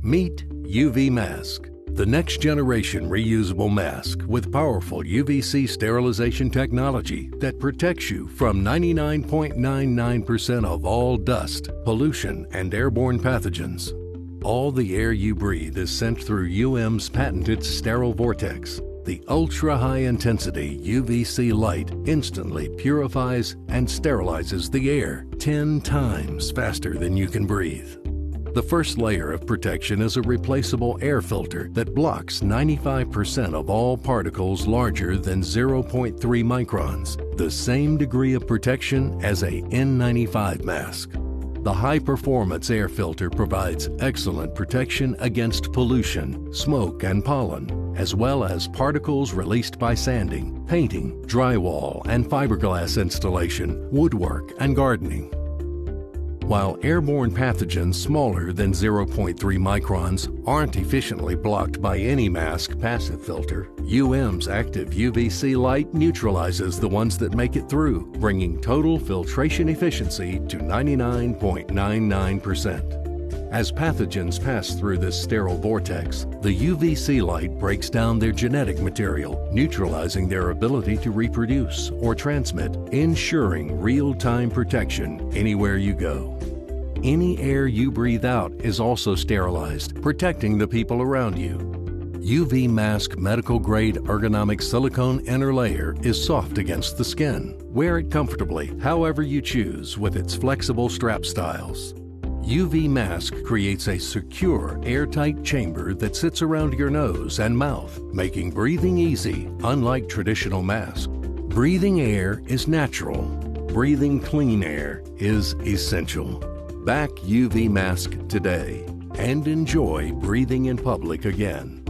Meet UV Mask, the next generation reusable mask with powerful UVC sterilization technology that protects you from 99.99% of all dust, pollution, and airborne pathogens. All the air you breathe is sent through UM's patented Sterile-Vortex. The ultra-high-intensity UVC light instantly purifies and sterilizes the air 10 times faster than you can breathe. The first layer of protection is a replaceable air filter that blocks 95% of all particles larger than 0.3 microns, the same degree of protection as a N95 mask. The high-performance air filter provides excellent protection against pollution, smoke, and pollen, as well as particles released by sanding, painting, drywall, and fiberglass installation, woodwork, and gardening. While airborne pathogens smaller than 0.3 microns aren't efficiently blocked by any mask passive filter, UM's active UVC light neutralizes the ones that make it through, bringing total filtration efficiency to 99.99%. As pathogens pass through this sterile vortex, the UVC light breaks down their genetic material, neutralizing their ability to reproduce or transmit, ensuring real-time protection anywhere you go. Any air you breathe out is also sterilized, protecting the people around you. UV Mask medical-grade ergonomic silicone inner layer is soft against the skin. Wear it comfortably, however you choose, with its flexible strap styles. UV Mask creates a secure, airtight chamber that sits around your nose and mouth, making breathing easy, unlike traditional masks. Breathing air is natural. Breathing clean air is essential. Back UV Mask today and enjoy breathing in public again.